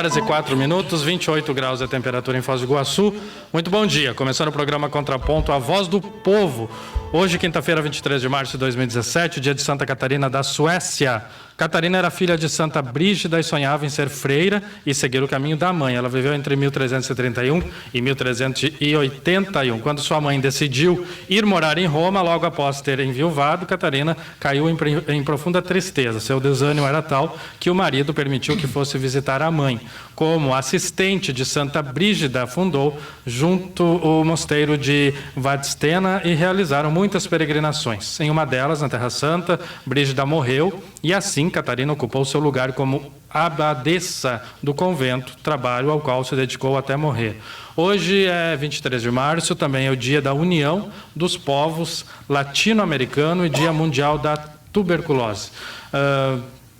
11h04, 28 graus a temperatura em Foz do Iguaçu. Muito bom dia. Começando o programa Contraponto, a voz do povo. Hoje, quinta-feira, 23 de março de 2017, dia de Santa Catarina da Suécia. Catarina era filha de Santa Brígida e sonhava em ser freira e seguir o caminho da mãe. Ela viveu entre 1331 e 1381. Quando sua mãe decidiu ir morar em Roma, logo após ter enviuvado, Catarina caiu em profunda tristeza. Seu desânimo era tal que o marido permitiu que fosse visitar a mãe. Como assistente de Santa Brígida, fundou junto o mosteiro de Vadstena e realizaram muitas peregrinações. Em uma delas, na Terra Santa, Brígida morreu e assim Catarina ocupou seu lugar como abadesa do convento, trabalho ao qual se dedicou até morrer. Hoje é 23 de março, também é o dia da União dos Povos Latino-Americanos e Dia Mundial da Tuberculose.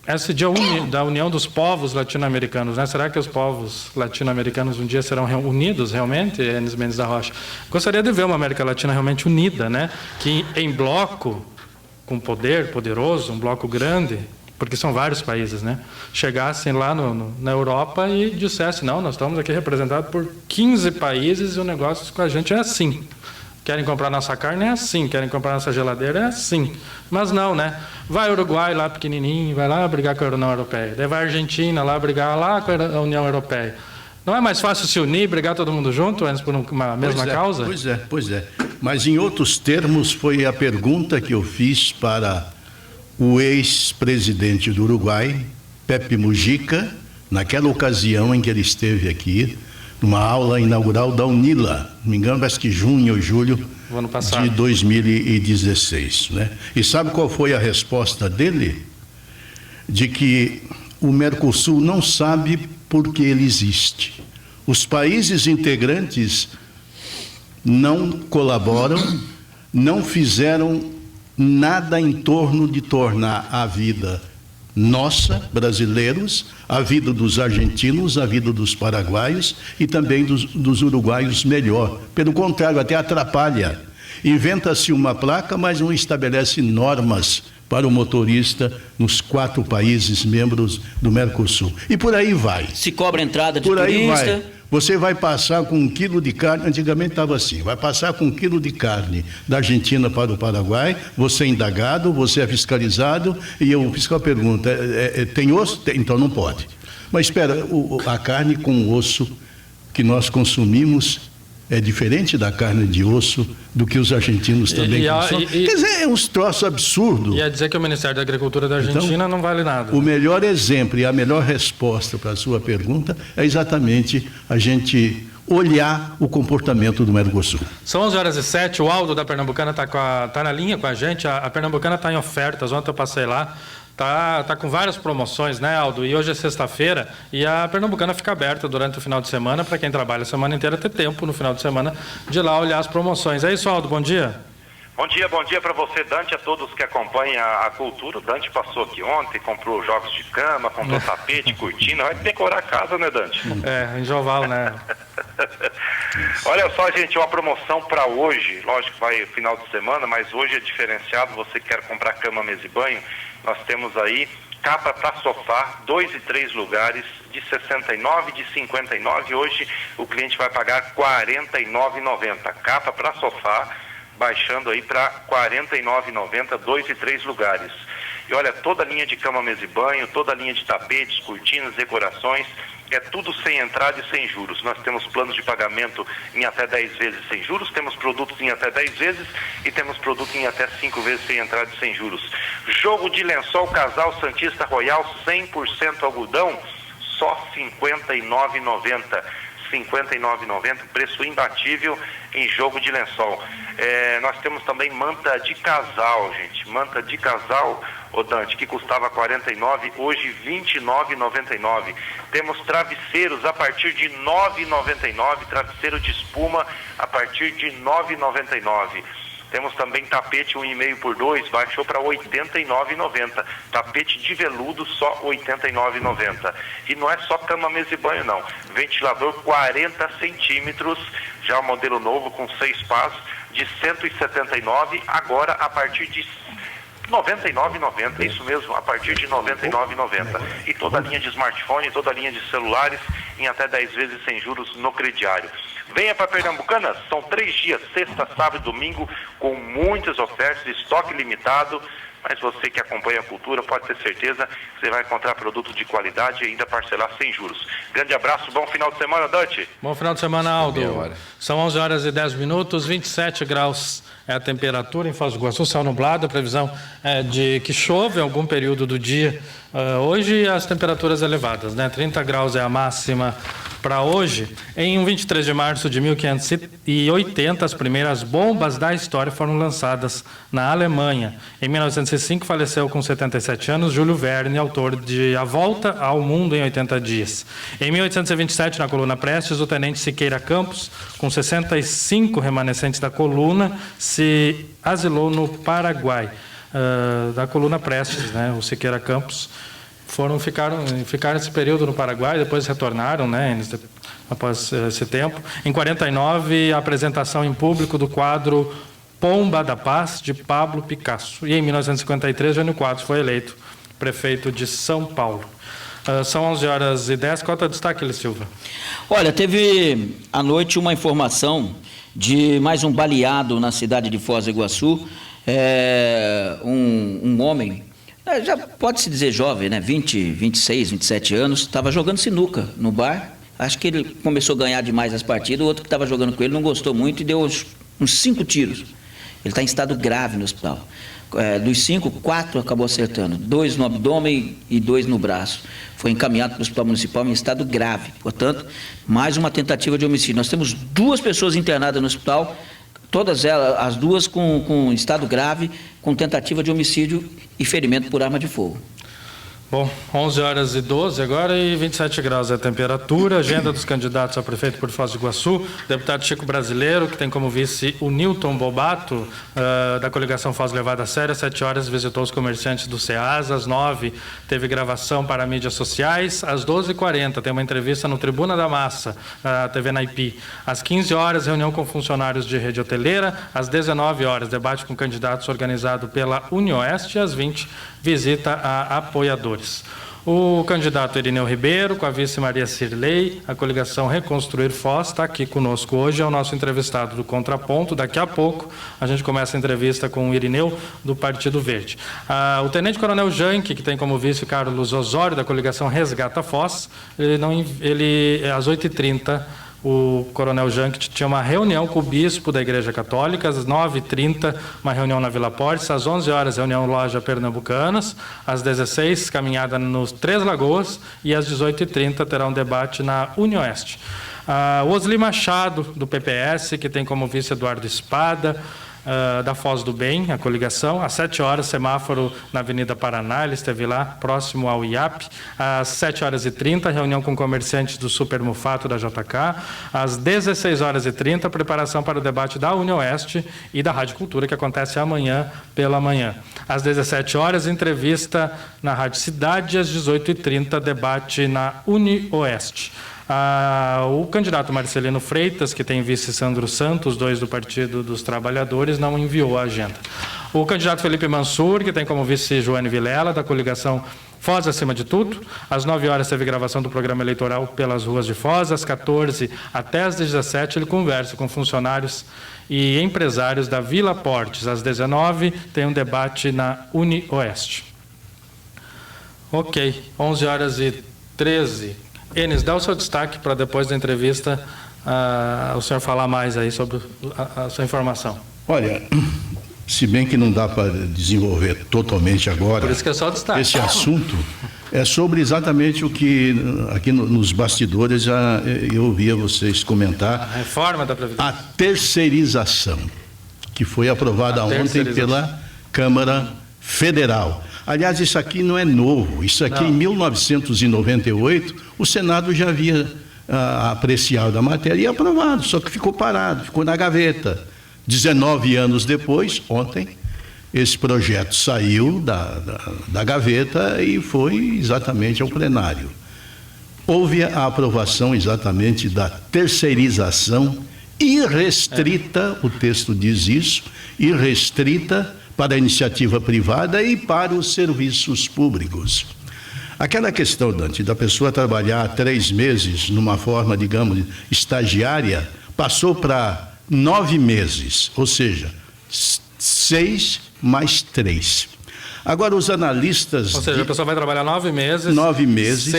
Esse dia da União dos Povos Latino-Americanos, né? Será que os povos latino-americanos um dia serão unidos realmente, Enes Mendes da Rocha? Gostaria de ver uma América Latina realmente unida, né? Que em bloco, com poder poderoso, um bloco grande, porque são vários países, né? Chegassem lá na Europa e dissessem, não, nós estamos aqui representados por 15 países e o negócio com a gente é assim. Querem comprar nossa carne, é assim. Querem comprar nossa geladeira, é assim. Mas não, né? Vai Uruguai lá pequenininho, vai lá brigar com a União Europeia. Daí vai a Argentina lá brigar lá com a União Europeia. Não é mais fácil se unir, brigar todo mundo junto, antes por uma mesma causa? Pois é. Mas em outros termos foi a pergunta que eu fiz para o ex-presidente do Uruguai, Pepe Mujica, naquela ocasião em que ele esteve aqui, numa aula inaugural da UNILA, não me engano, parece que junho ou julho de 2016. Né? E sabe qual foi a resposta dele? De que o Mercosul não sabe por que ele existe. Os países integrantes não colaboram, não fizeram nada em torno de tornar a vida nossa, brasileiros, a vida dos argentinos, a vida dos paraguaios e também dos uruguaios melhor. Pelo contrário, até atrapalha. Inventa-se uma placa, mas não estabelece normas para o motorista nos 4 países membros do Mercosul. E por aí vai. Se cobra entrada de por turista. Aí vai. Você vai passar com 1 quilo de carne, antigamente estava assim, vai passar com 1 quilo de carne da Argentina para o Paraguai, você é indagado, você é fiscalizado, e o fiscal pergunta, tem osso? Tem, então não pode. Mas espera, a carne com osso que nós consumimos é diferente da carne de osso do que os argentinos também consomem. Quer dizer, é uns troços absurdos. Ia dizer que o Ministério da Agricultura da Argentina então, não vale nada. O melhor exemplo e a melhor resposta para a sua pergunta é exatamente a gente olhar o comportamento do Mercosul. São 11h07, o Aldo da Pernambucana está na linha com a gente. A Pernambucana está em ofertas, ontem eu passei lá. Tá com várias promoções, né, Aldo? E hoje é sexta-feira e a Pernambucana fica aberta durante o final de semana para quem trabalha a semana inteira ter tempo no final de semana de ir lá olhar as promoções. É isso, Aldo, bom dia. Bom dia para você, Dante, a todos que acompanham a cultura. O Dante passou aqui ontem, comprou jogos de cama, comprou tapete, cortina, vai decorar a casa, né, Dante? Enjoval, né? Olha só, gente, uma promoção para hoje, lógico que vai final de semana, mas hoje é diferenciado, você quer comprar cama, mesa e banho, nós temos aí capa para sofá, 2 e 3 lugares, de 69, de 59, hoje o cliente vai pagar R$ 49,90. Capa para sofá, baixando aí para R$ 49,90, 2 e 3 lugares. E olha, toda a linha de cama, mesa e banho, toda a linha de tapetes, cortinas, decorações, é tudo sem entrada e sem juros. Nós temos planos de pagamento em até 10 vezes sem juros, temos produtos em até 10 vezes e temos produto em até 5 vezes sem entrada e sem juros. Jogo de lençol Casal Santista Royal 100% algodão, só R$ 59,90. R$ 59,90, preço imbatível em jogo de lençol. Nós temos também manta de casal, gente. Manta de casal, Dante, que custava R$ 49,00, hoje R$ 29,99. Temos travesseiros a partir de R$ 9,99, travesseiro de espuma a partir de R$ 9,99. Temos também tapete 1,5 por 2, baixou para R$ 89,90. Tapete de veludo só R$ 89,90. E não é só cama, mesa e banho, não. Ventilador 40 centímetros, já o modelo novo com 6 pás, de R$ 179, agora a partir de R$ 99,90, isso mesmo, a partir de R$ 99,90. E toda a linha de smartphone, toda a linha de celulares em até 10 vezes sem juros no crediário. Venha para Pernambucanas, são 3 dias, sexta, sábado e domingo, com muitas ofertas, estoque limitado. Mas você que acompanha a cultura pode ter certeza que você vai encontrar produtos de qualidade e ainda parcelar sem juros. Grande abraço, bom final de semana, Dante. Bom final de semana, Aldo. São 11 horas e 10 minutos, 27 graus é a temperatura em Foz do Iguaçu, céu nublado, a previsão é de que chove em algum período do dia. Hoje as temperaturas elevadas, né? 30 graus é a máxima para hoje. Em 23 de março de 1580, as primeiras bombas da história foram lançadas na Alemanha. Em 1905, faleceu com 77 anos Júlio Verne, autor de A Volta ao Mundo em 80 Dias. Em 1827, na coluna Prestes, o tenente Siqueira Campos, com 65 remanescentes da coluna, se asilou no Paraguai. Da coluna Prestes, né? O Siqueira Campos ficaram esse período no Paraguai, depois retornaram, né, após esse tempo. Em 49, a apresentação em público do quadro Pomba da Paz, de Pablo Picasso. E em 1953, Jânio Quadros foi eleito prefeito de São Paulo. São 11 horas e 10. Qual é o destaque, Eli Silva? Olha, teve à noite uma informação de mais um baleado na cidade de Foz do Iguaçu. Um homem, já pode-se dizer jovem, né? 20, 26, 27 anos, estava jogando sinuca no bar. Acho que ele começou a ganhar demais as partidas, o outro que estava jogando com ele não gostou muito e deu uns 5 tiros. Ele está em estado grave no hospital. Dos 5, 4 acabou acertando, 2 no abdômen e 2 no braço. Foi encaminhado para o hospital municipal em estado grave. Portanto, mais uma tentativa de homicídio. Nós temos 2 pessoas internadas no hospital, todas elas, as 2 com estado grave, com tentativa de homicídio e ferimento por arma de fogo. Bom, 11 horas e 12 agora e 27 graus é a temperatura. Agenda dos candidatos a prefeito por Foz do Iguaçu. Deputado Chico Brasileiro, que tem como vice o Newton Bobato, da coligação Foz Levada a Sério. Às 7 horas visitou os comerciantes do Ceasa. Às 9 teve gravação para mídias sociais. Às 12h40 tem uma entrevista no Tribuna da Massa, da TV Naipi. Às 15 horas, reunião com funcionários de rede hoteleira. Às 19 horas, debate com candidatos organizado pela Unioeste. E às 20, visita a apoiadores. O candidato Irineu Ribeiro, com a vice Maria Cirlei, a coligação Reconstruir Foz, está aqui conosco hoje, é o nosso entrevistado do Contraponto. Daqui a pouco a gente começa a entrevista com o Irineu, do Partido Verde. O Tenente Coronel Janke, que tem como vice Carlos Osório, da coligação Resgata Foz, às 8h30, o Coronel Janke tinha uma reunião com o bispo da Igreja Católica. Às 9h30, uma reunião na Vila Portes. Às 11 horas, reunião Loja Pernambucanas. Às 16h, caminhada nos Três Lagoas. E às 18h30, terá um debate na Unioeste. O Osli Machado, do PPS, que tem como vice Eduardo Espada, da Foz do Bem, a coligação. Às 7 horas, semáforo na Avenida Paraná, ele esteve lá, próximo ao IAP. Às 7h30, reunião com comerciantes do Super Mufato da JK. Às 16h30, preparação para o debate da Unioeste e da Rádio Cultura, que acontece amanhã pela manhã. Às 17 horas, entrevista na Rádio Cidade. Às 18h30, debate na Unioeste. O candidato Marcelino Freitas, que tem vice Sandro Santos, 2 do Partido dos Trabalhadores, não enviou a agenda. O candidato Felipe Mansur, que tem como vice Joane Vilela, da coligação Foz Acima de Tudo. Às 9 horas teve gravação do programa eleitoral pelas ruas de Foz. Às 14 até às 17 ele conversa com funcionários e empresários da Vila Portes. Às 19 tem um debate na Unioeste. Ok, 11 horas e 13. Enes, dá o seu destaque para depois da entrevista o senhor falar mais aí sobre a sua informação. Olha, se bem que não dá para desenvolver totalmente agora, por isso que é só destaque. Esse assunto é sobre exatamente o que aqui nos bastidores eu ouvia vocês comentar. A reforma da Previdência. A terceirização, que foi aprovada ontem pela Câmara Federal. Aliás, isso aqui não é novo. Isso aqui, em 1998, o Senado já havia apreciado a matéria e aprovado, só que ficou parado, ficou na gaveta. 19 anos depois, ontem, esse projeto saiu da gaveta e foi exatamente ao plenário. Houve a aprovação exatamente da terceirização irrestrita, o texto diz isso, irrestrita para a iniciativa privada e para os serviços públicos. Aquela questão, Dante, da pessoa trabalhar 3 meses numa forma, digamos, estagiária, passou para 9 meses, ou seja, 6 mais 3. Agora, os analistas... Ou seja, a pessoa vai trabalhar 9 meses... 9 meses.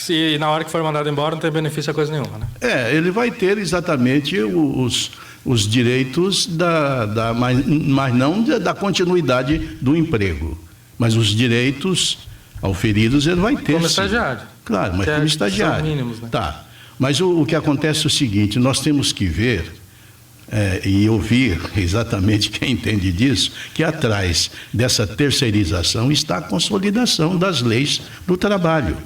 E na hora que for mandado embora não tem benefício a coisa nenhuma, né? Ele vai ter exatamente os direitos mas não da continuidade do emprego. Mas os direitos auferidos ele vai ter. Como sim. estagiário. Claro, mas como estagiário. São mínimos, né? Tá. Mas o que acontece é o seguinte, nós temos que ver e ouvir exatamente quem entende disso, que atrás dessa terceirização está a consolidação das leis do trabalho.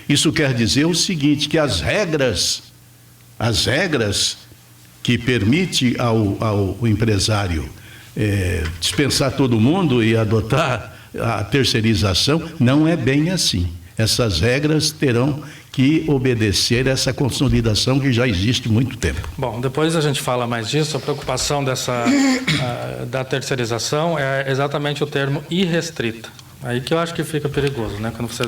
Isso quer dizer o seguinte, que as regras que permite ao empresário dispensar todo mundo e adotar a terceirização, não é bem assim. Essas regras terão que obedecer a essa consolidação que já existe há muito tempo. Bom, depois a gente fala mais disso. A preocupação da terceirização é exatamente o termo irrestrita. Aí que eu acho que fica perigoso, né? Quando você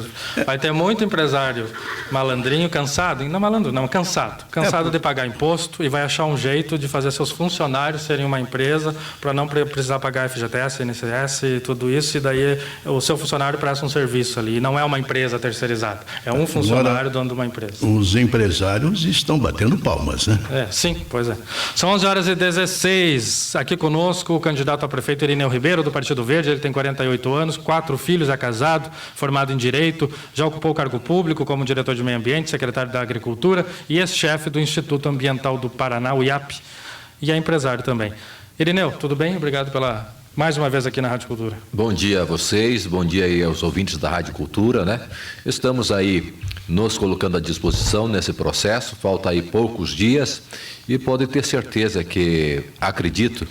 vai ter muito empresário malandrinho, cansado, não malandro, não, cansado de pagar imposto e vai achar um jeito de fazer seus funcionários serem uma empresa para não precisar pagar FGTS, INSS e tudo isso, e daí o seu funcionário presta um serviço ali, e não é uma empresa terceirizada, é um funcionário dono de uma empresa. Os empresários estão batendo palmas, né? Sim, pois é. São 11h16, aqui conosco o candidato a prefeito Irineu Ribeiro, do Partido Verde. Ele tem 48 anos, 4 filhos, é casado, formado em Direito, já ocupou cargo público como diretor de Meio Ambiente, secretário da Agricultura e ex-chefe do Instituto Ambiental do Paraná, o IAP, e é empresário também. Irineu, tudo bem? Obrigado mais uma vez aqui na Rádio Cultura. Bom dia a vocês, bom dia aí aos ouvintes da Rádio Cultura, né? Estamos aí nos colocando à disposição nesse processo, falta aí poucos dias e pode ter certeza que, acredito,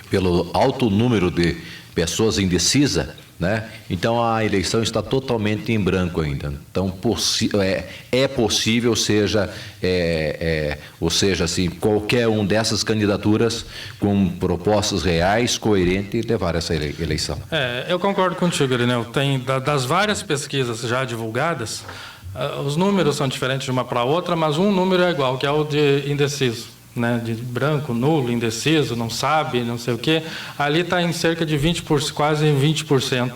pelo alto número de pessoas indecisas, né? Então a eleição está totalmente em branco ainda. Então é possível, ou seja, assim, qualquer um dessas candidaturas com propostas reais, coerentes, levar essa eleição. Eu concordo contigo, Irineu. Das várias pesquisas já divulgadas, os números são diferentes de uma para outra, mas um número é igual, que é o de indeciso. Né, de branco, nulo, indeciso, não sabe, não sei o quê, ali está em cerca de quase 20%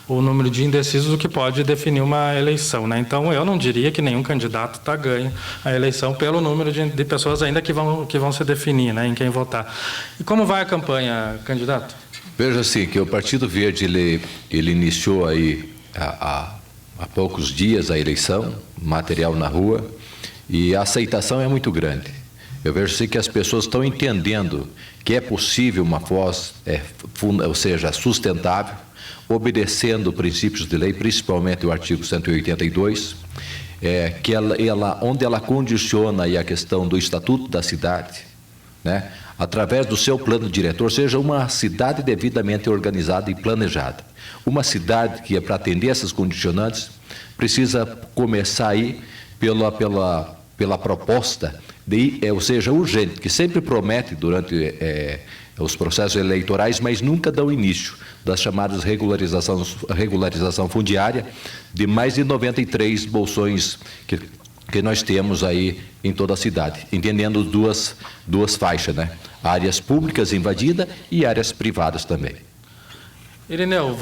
o número de indecisos, o que pode definir uma eleição. Né? Então, eu não diria que nenhum candidato está ganho a eleição pelo número de pessoas ainda que vão se definir, né, em quem votar. E como vai a campanha, candidato? Veja assim, que o Partido Verde ele iniciou aí há poucos dias a eleição, material na rua, e a aceitação é muito grande. Eu vejo sim que as pessoas estão entendendo que é possível uma voz, ou seja, sustentável, obedecendo princípios de lei, principalmente o artigo 182, onde ela condiciona aí a questão do Estatuto da Cidade, né? Através do seu plano diretor, seja uma cidade devidamente organizada e planejada. Uma cidade que é para atender essas condicionantes precisa começar aí pela proposta ou seja, urgente, que sempre promete durante os processos eleitorais, mas nunca dão início, das chamadas regularização fundiária, de mais de 93 bolsões que nós temos aí em toda a cidade, entendendo duas faixas, né? Áreas públicas invadidas e áreas privadas também. Irineu,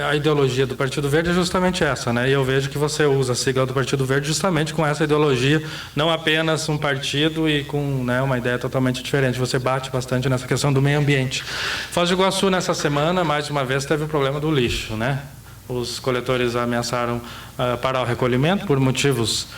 a ideologia do Partido Verde é justamente essa, né? E eu vejo que você usa a sigla do Partido Verde justamente com essa ideologia, não apenas um partido e com, né, uma ideia totalmente diferente. Você bate bastante nessa questão do meio ambiente. Foz do Iguaçu, nessa semana, mais uma vez, teve o problema do lixo, né? Os coletores ameaçaram parar o recolhimento por motivos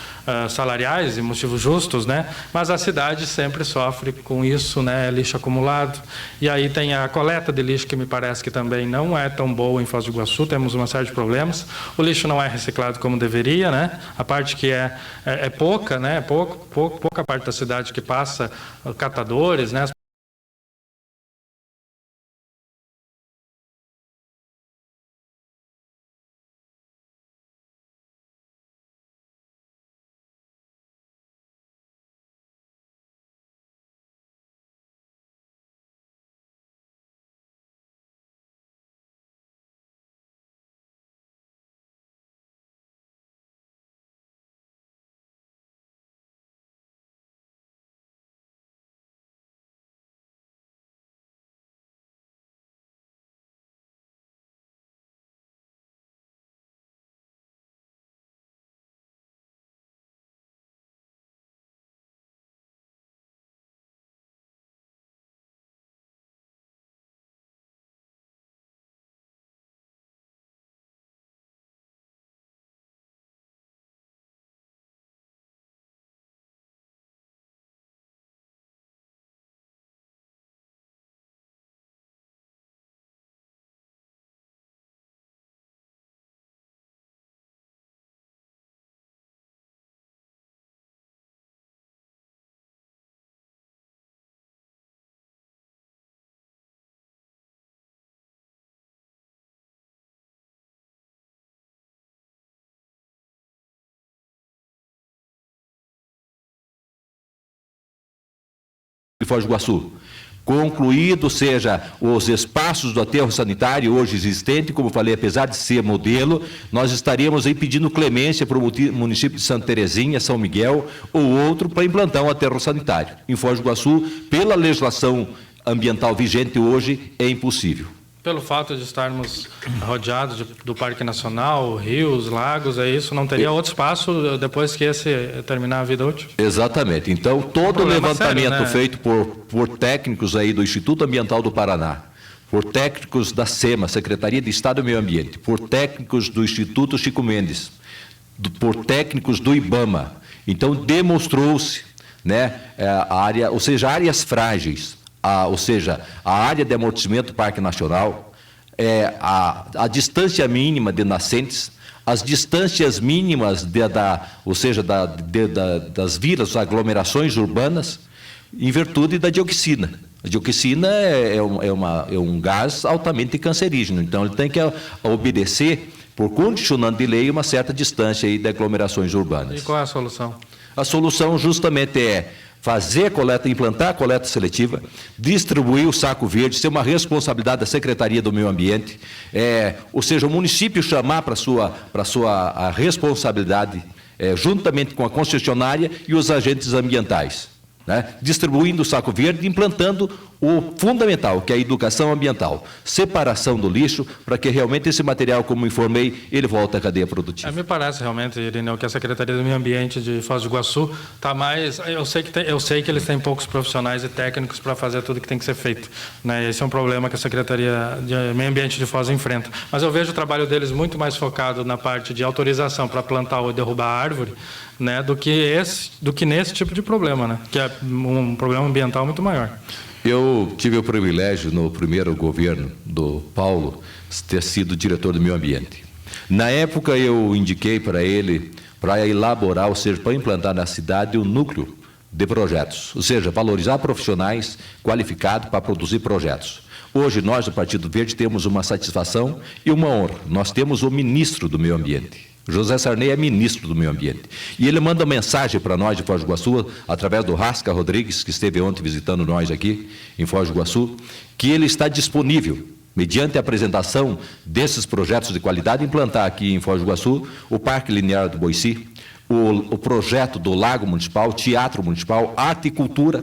salariais e motivos justos, né? Mas a cidade sempre sofre com isso, né? Lixo acumulado. E aí tem a coleta de lixo, que me parece que também não é tão boa em Foz do Iguaçu, temos uma série de problemas. O lixo não é reciclado como deveria, né? A parte que é pouca, né? Pouca parte da cidade que passa catadores, né? Foz do Iguaçu. Concluído, seja, os espaços do aterro sanitário hoje existente, como falei, apesar de ser modelo, nós estaríamos aí pedindo clemência para o município de Santa Terezinha, São Miguel ou outro para implantar um aterro sanitário. Em Foz do Iguaçu, pela legislação ambiental vigente hoje, é impossível. Pelo fato de estarmos rodeados do Parque Nacional, rios, lagos, isso não teria outro espaço depois que esse terminar a vida útil? Exatamente. Então, todo o levantamento sério, né? feito por técnicos aí do Instituto Ambiental do Paraná, por técnicos da SEMA, Secretaria de Estado do Meio Ambiente, por técnicos do Instituto Chico Mendes, por técnicos do IBAMA. Então, demonstrou-se, né, áreas frágeis, ou seja, a área de amortecimento do Parque Nacional, a distância mínima de nascentes, as distâncias mínimas das vilas, aglomerações urbanas, em virtude da dioxina. A dioxina é um gás altamente cancerígeno, então ele tem que obedecer, por condicionante de lei, uma certa distância aí de aglomerações urbanas. E qual é a solução? A solução justamente é fazer a coleta, implantar a coleta seletiva, distribuir o saco verde, ser uma responsabilidade da Secretaria do Meio Ambiente, ou seja, o município chamar para a sua responsabilidade, juntamente com a concessionária e os agentes ambientais, né? Distribuindo o saco verde, implantando o fundamental, que é a educação ambiental, separação do lixo, para que realmente esse material, como informei, ele volte à cadeia produtiva. Me parece realmente, Irineu, que a Secretaria do Meio Ambiente de Foz do Iguaçu está mais... Eu sei que eles têm poucos profissionais e técnicos para fazer tudo que tem que ser feito, né? Esse é um problema que a Secretaria de Meio Ambiente de Foz enfrenta. Mas eu vejo o trabalho deles muito mais focado na parte de autorização para plantar ou derrubar a árvore, né, do que nesse tipo de problema, né? Que é um problema ambiental muito maior. Eu tive o privilégio, no primeiro governo do Paulo, ter sido diretor do meio ambiente. Na época, eu indiquei para ele, para elaborar, ou seja, para implantar na cidade um núcleo de projetos, ou seja, valorizar profissionais qualificados para produzir projetos. Hoje, nós, do Partido Verde, temos uma satisfação e uma honra. Nós temos o ministro do meio ambiente. José Sarney é ministro do Meio Ambiente. E ele manda mensagem para nós de Foz do Iguaçu, através do Rasca Rodrigues, que esteve ontem visitando nós aqui em Foz do Iguaçu, que ele está disponível, mediante a apresentação desses projetos de qualidade, implantar aqui em Foz do Iguaçu o Parque Linear do Boici, o projeto do Lago Municipal, Teatro Municipal, Arte e Cultura,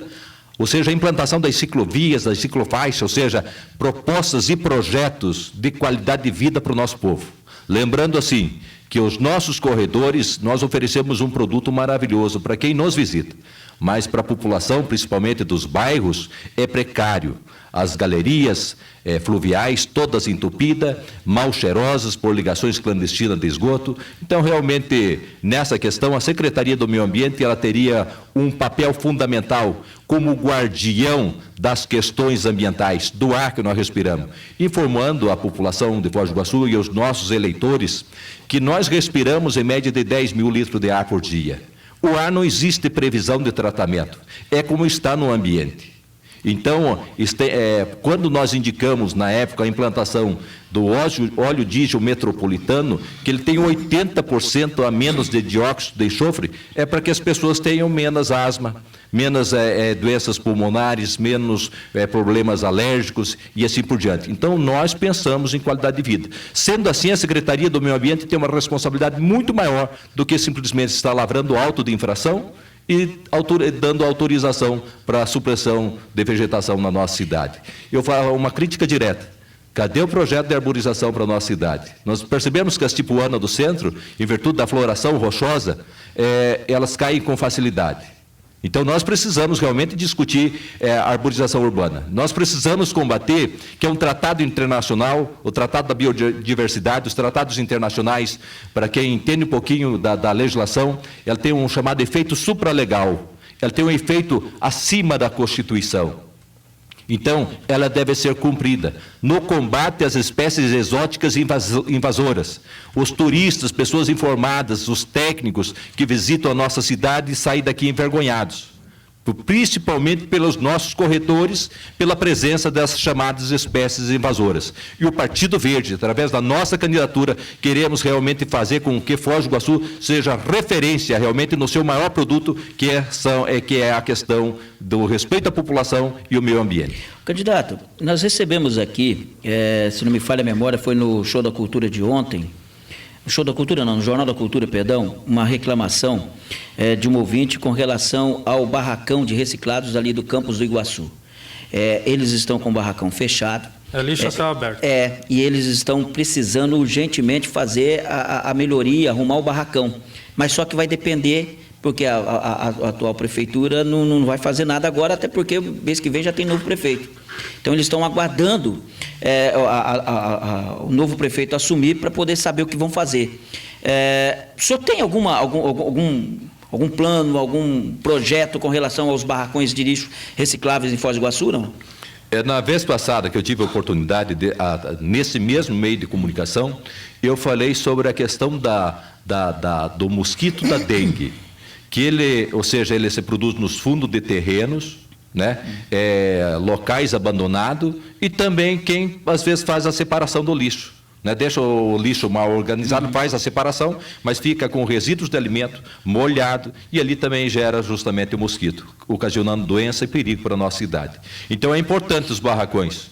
ou seja, a implantação das ciclovias, das ciclofaixas, ou seja, propostas e projetos de qualidade de vida para o nosso povo. Lembrando assim, que os nossos corredores, nós oferecemos um produto maravilhoso para quem nos visita, mas para a população, principalmente dos bairros, é precário. As galerias fluviais, todas entupidas, mal cheirosas por ligações clandestinas de esgoto. Então, realmente, nessa questão, a Secretaria do Meio Ambiente ela teria um papel fundamental como guardião das questões ambientais, do ar que nós respiramos, informando a população de Foz do Iguaçu e os nossos eleitores que nós respiramos em média de 10 mil litros de ar por dia. O ar não existe previsão de tratamento, é como está no ambiente. Então, quando nós indicamos, na época, a implantação do óleo diesel metropolitano, que ele tem 80% a menos de dióxido de enxofre, é para que as pessoas tenham menos asma, menos doenças pulmonares, menos problemas alérgicos e assim por diante. Então, nós pensamos em qualidade de vida. Sendo assim, a Secretaria do Meio Ambiente tem uma responsabilidade muito maior do que simplesmente estar lavrando auto de infração e dando autorização para a supressão de vegetação na nossa cidade. Eu falo uma crítica direta. Cadê o projeto de arborização para a nossa cidade? Nós percebemos que as tipuanas do centro, em virtude da floração rochosa, elas caem com facilidade. Então, nós precisamos realmente discutir a arborização urbana. Nós precisamos combater, que é um tratado internacional, o Tratado da Biodiversidade, os tratados internacionais, para quem entende um pouquinho da legislação, ela tem um chamado efeito supralegal, ela tem um efeito acima da Constituição. Então, ela deve ser cumprida no combate às espécies exóticas e invasoras. Os turistas, pessoas informadas, os técnicos que visitam a nossa cidade saem daqui envergonhados, principalmente pelos nossos corretores, pela presença dessas chamadas espécies invasoras. E o Partido Verde, através da nossa candidatura, queremos realmente fazer com que Foz do Iguaçu seja referência realmente no seu maior produto, que é a questão do respeito à população e o meio ambiente. Candidato, nós recebemos aqui, se não me falha a memória, foi no Show da Cultura de ontem, no Jornal da Cultura, perdão, uma reclamação de um ouvinte com relação ao barracão de reciclados ali do campus do Iguaçu. Eles estão com o barracão fechado. É lixo a céu aberto. E eles estão precisando urgentemente fazer a melhoria, arrumar o barracão. Mas só que vai depender, porque a atual prefeitura não vai fazer nada agora, até porque mês que vem já tem novo prefeito. Então, eles estão aguardando o novo prefeito assumir para poder saber o que vão fazer. O senhor tem algum plano, algum projeto com relação aos barracões de lixo recicláveis em Foz do Iguaçu, não? Na vez passada que eu tive a oportunidade, nesse mesmo meio de comunicação, eu falei sobre a questão do mosquito da dengue, que ele se produz nos fundos de terrenos, né? Locais abandonados, e também quem às vezes faz a separação do lixo, né? Deixa o lixo mal organizado, faz a separação, mas fica com resíduos de alimento molhado, e ali também gera justamente o mosquito, ocasionando doença e perigo para a nossa cidade. Então é importante os barracões,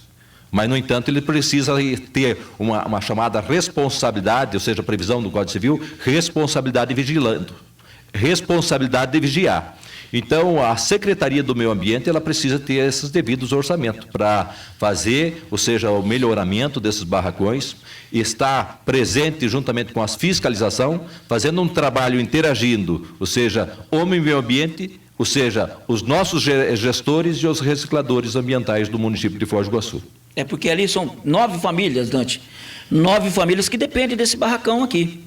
mas no entanto ele precisa ter uma chamada responsabilidade, ou seja, a previsão do Código Civil, responsabilidade vigilando, responsabilidade de vigiar. Então, a Secretaria do Meio Ambiente, ela precisa ter esses devidos orçamentos para fazer, ou seja, o melhoramento desses barracões, estar presente juntamente com a fiscalização, fazendo um trabalho interagindo, ou seja, o meio ambiente, ou seja, os nossos gestores e os recicladores ambientais do município de Foz do Iguaçu. Porque ali são 9 famílias, Dante, 9 famílias que dependem desse barracão aqui.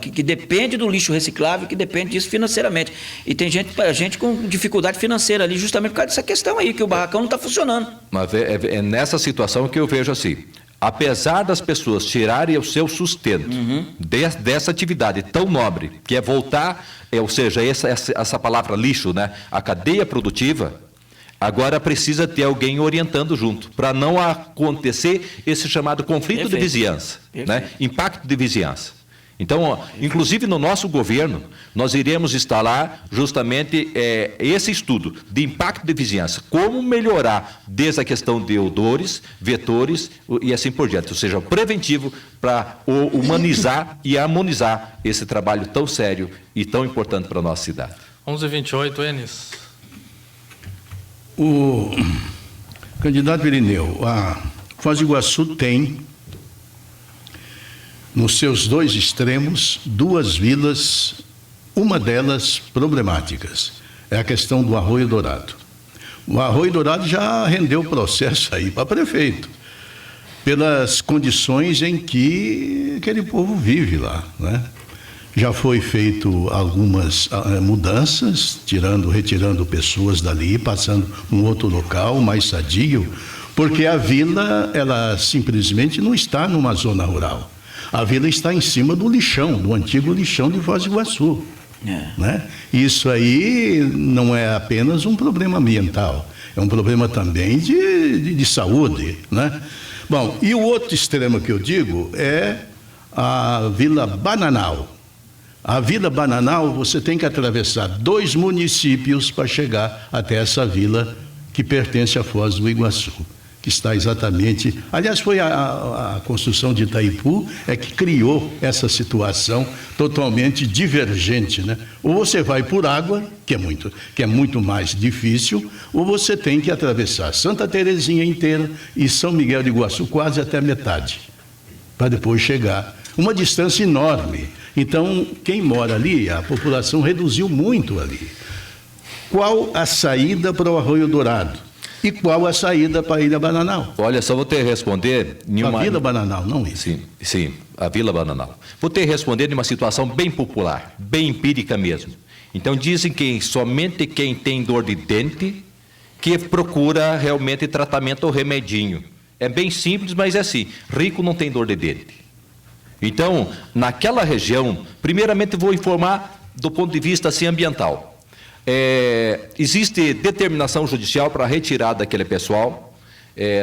Que depende do lixo reciclável, que depende disso financeiramente. E tem gente com dificuldade financeira ali, justamente por causa dessa questão aí, que o barracão não está funcionando. Mas é nessa situação que eu vejo assim, apesar das pessoas tirarem o seu sustento dessa atividade tão nobre, que é voltar, ou seja, essa palavra lixo, né, a cadeia produtiva, agora precisa ter alguém orientando junto, para não acontecer esse chamado conflito de vizinhança, né, impacto de vizinhança. Então, inclusive no nosso governo, nós iremos instalar justamente esse estudo de impacto de vizinhança, como melhorar desde a questão de odores, vetores e assim por diante, ou seja, preventivo para humanizar e harmonizar esse trabalho tão sério e tão importante para a nossa cidade. 11h28, Enes. O candidato Irineu, a Foz do Iguaçu tem, nos seus dois extremos, 2 vilas, uma delas problemáticas. É a questão do Arroio Dourado. O Arroio Dourado já rendeu processo aí para prefeito, pelas condições em que aquele povo vive lá, né? Já foi feito algumas mudanças, retirando pessoas dali, passando um outro local mais sadio, porque a vila, ela simplesmente não está numa zona rural. A vila está em cima do lixão, do antigo lixão de Foz do Iguaçu. Né? Isso aí não é apenas um problema ambiental, é um problema também de saúde. Né? Bom, e o outro extremo que eu digo é a Vila Bananal. A Vila Bananal, você tem que atravessar 2 municípios para chegar até essa vila que pertence a Foz do Iguaçu, que está exatamente... Aliás, foi a construção de Itaipu que criou essa situação totalmente divergente, né? Ou você vai por água, que é muito mais difícil, ou você tem que atravessar Santa Terezinha inteira e São Miguel do Iguaçu quase até metade, para depois chegar. Uma distância enorme. Então, quem mora ali, a população reduziu muito ali. Qual a saída para o Arroio Dourado? E qual a saída para a Ilha Bananal? Olha, só vou ter que responder... A Vila Bananal, não isso. Sim, a Vila Bananal. Vou ter que responder de uma situação bem popular, bem empírica mesmo. Então, dizem que somente quem tem dor de dente que procura realmente tratamento ou remedinho. É bem simples, mas é assim, rico não tem dor de dente. Então, naquela região, primeiramente vou informar do ponto de vista assim, ambiental. existe determinação judicial para retirar daquele pessoal,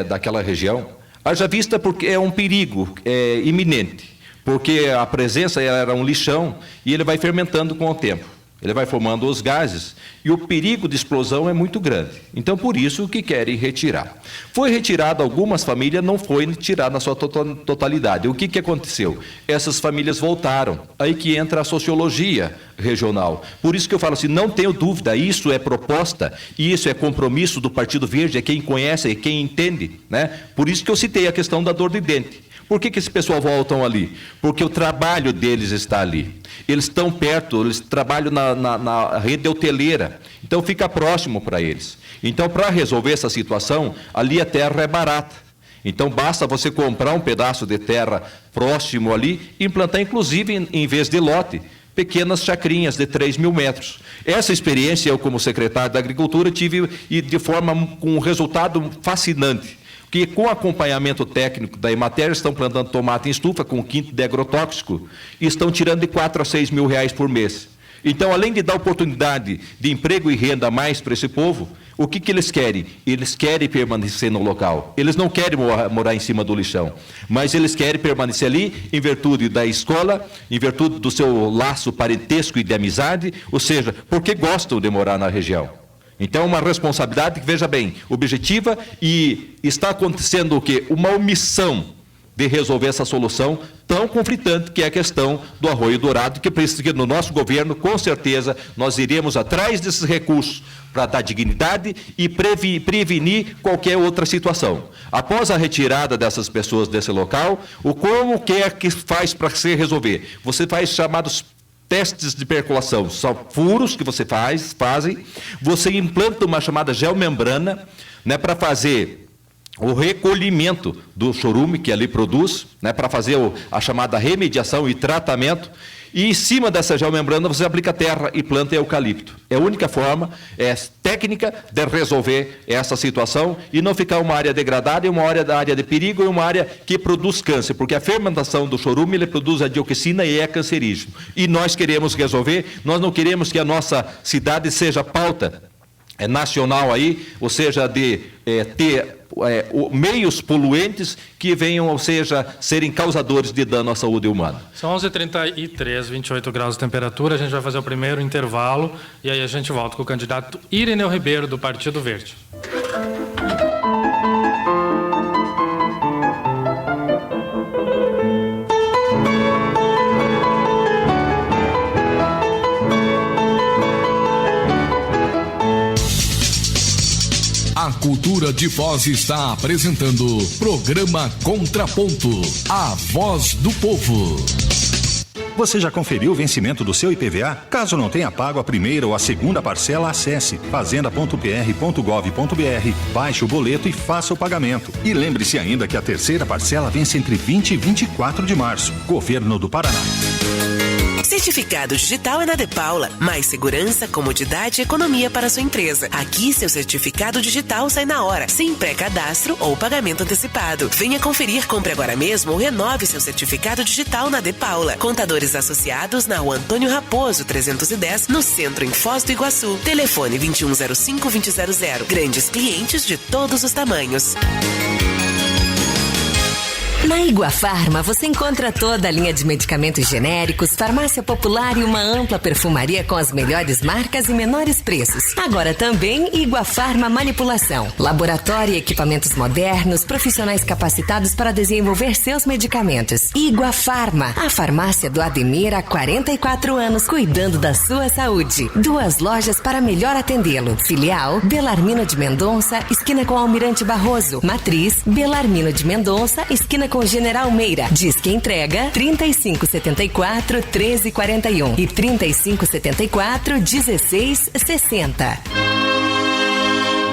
daquela região, haja vista porque é um perigo iminente, porque a presença era um lixão e ele vai fermentando com o tempo. Ele vai formando os gases e o perigo de explosão é muito grande. Então, por isso que querem retirar. Foi retirado algumas famílias, não foi tirado na sua totalidade. O que aconteceu? Essas famílias voltaram. Aí que entra a sociologia regional. Por isso que eu falo assim, não tenho dúvida, isso é proposta, isso é compromisso do Partido Verde, é quem conhece, é quem entende, né? Por isso que eu citei a questão da dor de dente. Por que esse pessoal voltam ali? Porque o trabalho deles está ali. Eles estão perto, eles trabalham na rede hoteleira. Então, fica próximo para eles. Então, para resolver essa situação, ali a terra é barata. Então, basta você comprar um pedaço de terra próximo ali e implantar, inclusive, em vez de lote, pequenas chacrinhas de 3 mil metros. Essa experiência, eu, como secretário da Agricultura, tive e de forma com um resultado fascinante. Que com acompanhamento técnico da Emater estão plantando tomate em estufa com quinto de agrotóxico e estão tirando de 4 a 6 mil reais por mês. Então, além de dar oportunidade de emprego e renda a mais para esse povo, o que eles querem? Eles querem permanecer no local. Eles não querem morar em cima do lixão, mas eles querem permanecer ali em virtude da escola, em virtude do seu laço parentesco e de amizade, ou seja, porque gostam de morar na região. Então, uma responsabilidade que, veja bem, objetiva, e está acontecendo o quê? Uma omissão de resolver essa solução tão conflitante que é a questão do Arroio Dourado, que precisa que no nosso governo, com certeza, nós iremos atrás desses recursos para dar dignidade e prevenir qualquer outra situação. Após a retirada dessas pessoas desse local, como quer que faz para se resolver? Você faz chamados testes de percolação, são furos que você fazem, você implanta uma chamada geomembrana, né, para fazer o recolhimento do chorume que ali produz, né, para fazer a chamada remediação e tratamento, e em cima dessa geomembrana você aplica terra e planta eucalipto. É a única forma, técnica de resolver essa situação e não ficar uma área degradada, uma área de perigo e uma área que produz câncer, porque a fermentação do chorume ele produz a dioxina e é cancerígeno. E nós queremos resolver, nós não queremos que a nossa cidade seja pauta nacional aí, ou seja, de ter meios poluentes que venham, ou seja, serem causadores de dano à saúde humana. São 11h33, 28 graus de temperatura. A gente vai fazer o primeiro intervalo e aí a gente volta com o candidato Irineu Ribeiro, do Partido Verde. A Cultura de Voz está apresentando programa Contraponto, a voz do povo. Você já conferiu o vencimento do seu IPVA? Caso não tenha pago a primeira ou a segunda parcela, acesse fazenda.pr.gov.br, baixe o boleto e faça o pagamento. E lembre-se ainda que a terceira parcela vence entre 20 e 24 de março. Governo do Paraná. Certificado digital é na De Paula. Mais segurança, comodidade e economia para a sua empresa. Aqui, seu certificado digital sai na hora, sem pré-cadastro ou pagamento antecipado. Venha conferir, compre agora mesmo ou renove seu certificado digital na De Paula. Contadores associados na Rua Antônio Raposo, 310, no centro, em Foz do Iguaçu. Telefone 2105-2000. Grandes clientes de todos os tamanhos. Na Iguafarma você encontra toda a linha de medicamentos genéricos, farmácia popular e uma ampla perfumaria com as melhores marcas e menores preços. Agora também Iguafarma Manipulação. Laboratório e equipamentos modernos, profissionais capacitados para desenvolver seus medicamentos. Iguafarma, a farmácia do Ademir há 44 anos, cuidando da sua saúde. 2 lojas para melhor atendê-lo. Filial, Belarmino de Mendonça, esquina com Almirante Barroso. Matriz, Belarmino de Mendonça, esquina com General Meira. Disque entrega 3574-1341 e 3574-1660.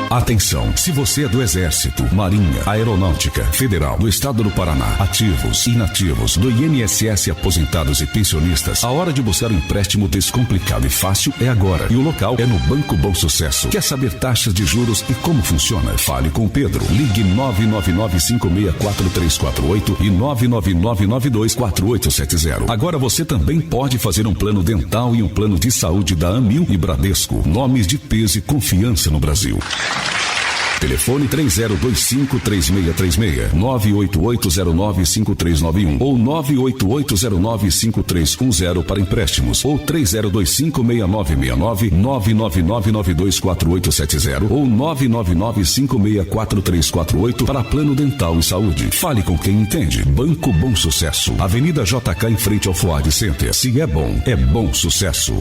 Atenção, se você é do Exército, Marinha, Aeronáutica, Federal, do Estado do Paraná, ativos, inativos, do INSS, aposentados e pensionistas, a hora de buscar um empréstimo descomplicado e fácil é agora. E o local é no Banco Bom Sucesso. Quer saber taxas de juros e como funciona? Fale com o Pedro. Ligue 999564348 e 999924870. Agora você também pode fazer um plano dental e um plano de saúde da Amil e Bradesco. Nomes de peso e confiança no Brasil. Telefone 3025-3636, 988095391 ou 988095310 para empréstimos ou 3025-6969, 999924870 ou 999564348 para plano dental e saúde. Fale com quem entende. Banco Bom Sucesso, Avenida JK em frente ao Fuad Center. Se é bom sucesso.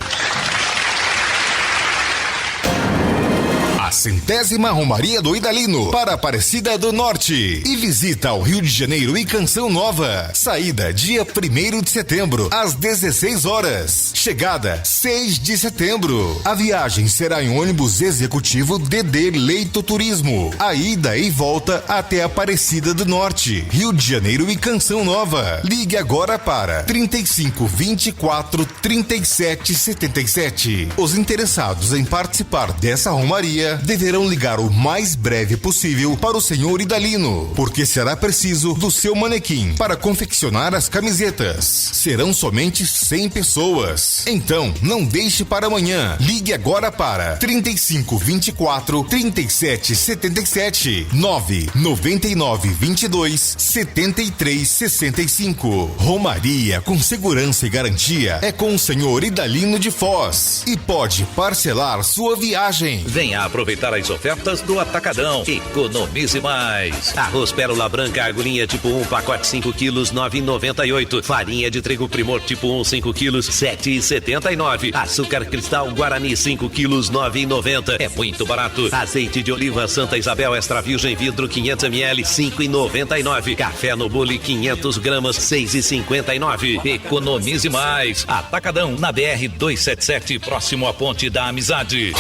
A 100ª Romaria do Idalino para Aparecida do Norte e visita ao Rio de Janeiro e Canção Nova. Saída dia 1º de setembro às 16 horas. Chegada 6 de setembro. A viagem será em ônibus executivo DD Leito Turismo. A ida e volta até Aparecida do Norte, Rio de Janeiro e Canção Nova. Ligue agora para 3524-3777. Os interessados em participar dessa romaria deverão ligar o mais breve possível para o senhor Idalino, porque será preciso do seu manequim para confeccionar as camisetas. Serão somente 100 pessoas. Então, não deixe para amanhã. Ligue agora para 3524-3777 99922-7365. Romaria com segurança e garantia é com o senhor Idalino de Foz e pode parcelar sua viagem. Venha aproveitar as ofertas do Atacadão. Economize mais. Arroz Pérola Branca, agulhinha tipo 1, pacote 5 quilos, 9,98. Farinha de trigo Primor tipo 1, 5 quilos, 7,79. Açúcar Cristal Guarani 5 quilos, 9,90. É muito barato. Azeite de oliva Santa Isabel Extra Virgem vidro 500 ml, 5,99. Café no bule 500 gramas, 6,59. Economize mais. Atacadão na BR 277, próximo à Ponte da Amizade.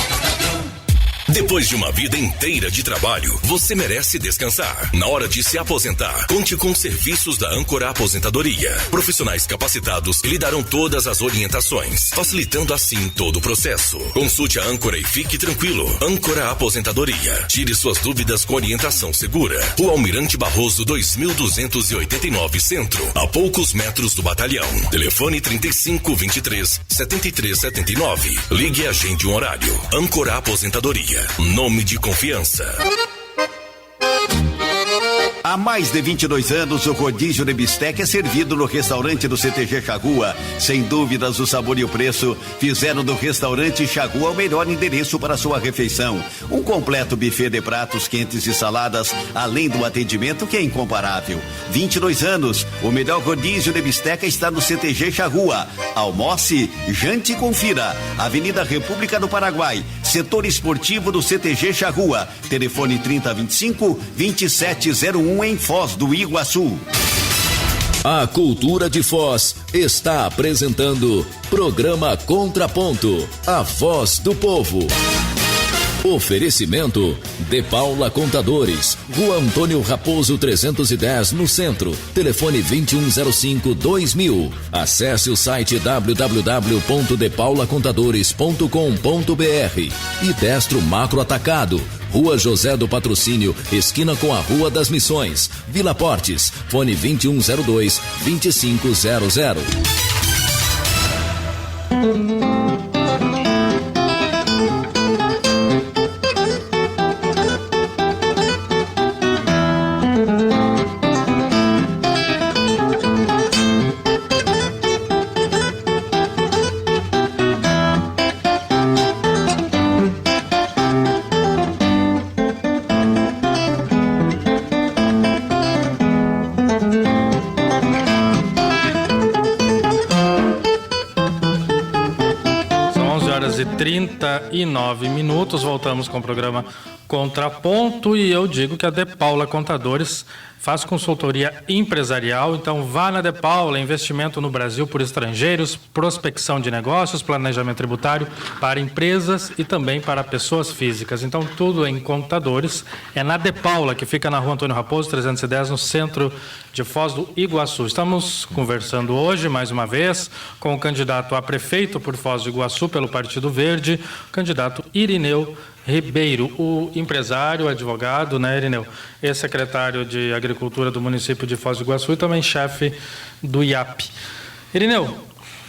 Depois de uma vida inteira de trabalho, você merece descansar. Na hora de se aposentar, conte com os serviços da Âncora Aposentadoria. Profissionais capacitados que lhe darão todas as orientações, facilitando assim todo o processo. Consulte a Âncora e fique tranquilo. Âncora Aposentadoria. Tire suas dúvidas com orientação segura. Rua Almirante Barroso 2289 Centro, a poucos metros do batalhão. Telefone 3523-7379. Ligue e agende um horário. Âncora Aposentadoria. Nome de confiança. Há mais de 22 anos, o rodízio de bisteca é servido no restaurante do CTG Charrua. Sem dúvidas, o sabor e o preço fizeram do restaurante Charrua o melhor endereço para sua refeição. Um completo buffet de pratos quentes e saladas, além do atendimento que é incomparável. 22 anos, o melhor rodízio de bisteca está no CTG Charrua. Almoce, jante e confira. Avenida República do Paraguai, setor esportivo do CTG Charrua. Telefone 3025-2701 em Foz do Iguaçu. A Cultura de Foz está apresentando programa Contraponto, a voz do povo. Oferecimento De Paula Contadores, Rua Antônio Raposo 310 no centro, telefone 2105-2000. Acesse o site www.depaulacontadores.com.br. E Destro Macro Atacado, Rua José do Patrocínio, esquina com a Rua das Missões, Vila Portes, fone 2102-2500. São 11 horas e 39 minutos. Voltamos com o programa Contraponto, e eu digo que a De Paula Contadores faz consultoria empresarial, então vá na De Paula, investimento no Brasil por estrangeiros, prospecção de negócios, planejamento tributário para empresas e também para pessoas físicas. Então tudo em contadores, é na De Paula, que fica na Rua Antônio Raposo, 310, no centro de Foz do Iguaçu. Estamos conversando hoje, mais uma vez, com o candidato a prefeito por Foz do Iguaçu pelo Partido Verde, o candidato Irineu Ribeiro, o empresário, advogado, né, Irineu? Ex-secretário de Agricultura do município de Foz do Iguaçu e também chefe do IAP. Irineu,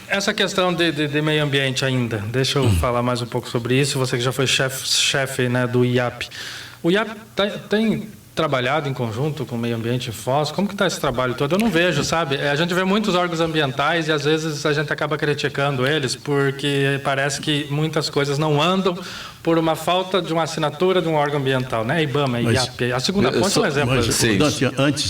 essa questão de meio ambiente ainda, deixa eu falar mais um pouco sobre isso, você que já foi chefe, né, do IAP. O IAP tem trabalhado em conjunto com o meio ambiente em Foz? Como que está esse trabalho todo? Eu não vejo, sabe? A gente vê muitos órgãos ambientais e às vezes a gente acaba criticando eles porque parece que muitas coisas não andam por uma falta de uma assinatura de um órgão ambiental, né? IBAMA, IAP. A segunda ponte é um exemplo.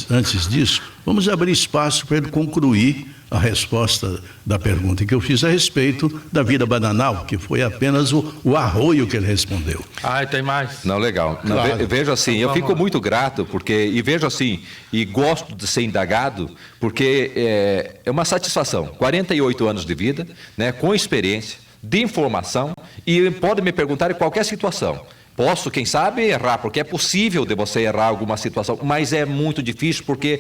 Antes disso, vamos abrir espaço para ele concluir a resposta da pergunta que eu fiz a respeito da Vila Bananal, que foi apenas o arroio que ele respondeu. Ah, tem mais? Não, legal. Não, claro. Veja assim, eu fico muito grato, e vejo assim, e gosto de ser indagado, porque é uma satisfação. 48 anos de vida, né, com experiência, de informação, e pode me perguntar em qualquer situação. Posso, quem sabe, errar, porque é possível de você errar alguma situação, mas é muito difícil porque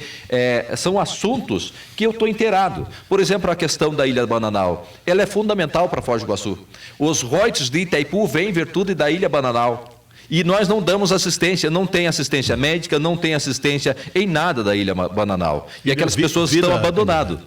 são assuntos que eu estou inteirado. Por exemplo, a questão da Ilha Bananal, ela é fundamental para Foz do Iguaçu. Os royalties de Itaipu vêm em virtude da Ilha Bananal. E nós não damos assistência, não tem assistência médica, não tem assistência em nada da Ilha Bananal. E aquelas pessoas estão abandonadas.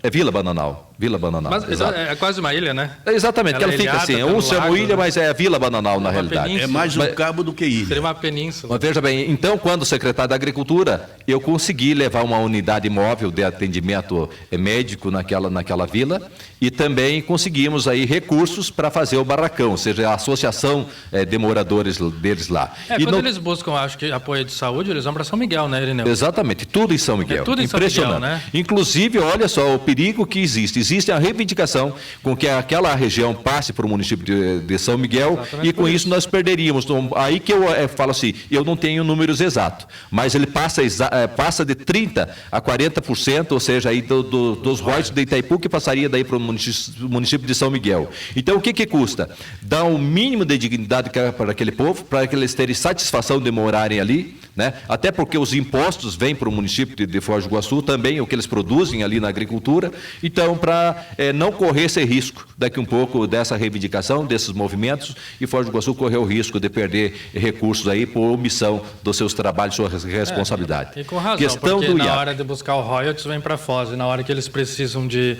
É Vila Bananal. Vila Bananal. Mas é quase uma ilha, né? Exatamente, ela fica assim. Um chama ilha, mas é a Vila Bananal na realidade. Península. É mais um cabo do que ilha. Seria uma península. Mas veja bem, então, quando secretário da Agricultura, eu consegui levar uma unidade móvel de atendimento médico naquela vila e também conseguimos aí recursos para fazer o barracão, ou seja, a associação de moradores deles lá. Quando eles buscam, acho que apoio de saúde, eles vão para São Miguel, né, Irineu? Exatamente, tudo em São Miguel. Tudo em São Miguel, né? Inclusive, olha só o perigo que existe. Existe a reivindicação com que aquela região passe para o município de São Miguel. Exatamente, e com isso nós perderíamos. Então, aí que eu falo assim, eu não tenho números exatos, mas ele passa de 30% a 40%, ou seja, aí dos royalties de Itaipu que passaria daí para o município de São Miguel. Então o que custa? Dar o mínimo de dignidade para aquele povo, para que eles terem satisfação de morarem ali, né? Até porque os impostos vêm para o município de Foz do Iguaçu, também o que eles produzem ali na agricultura. Então, para não correr esse risco daqui um pouco dessa reivindicação, desses movimentos, e Foz do Iguaçu correu o risco de perder recursos aí por omissão dos seus trabalhos, sua responsabilidade. E com razão, porque na hora de buscar o royalties vem para Foz, e na hora que eles precisam de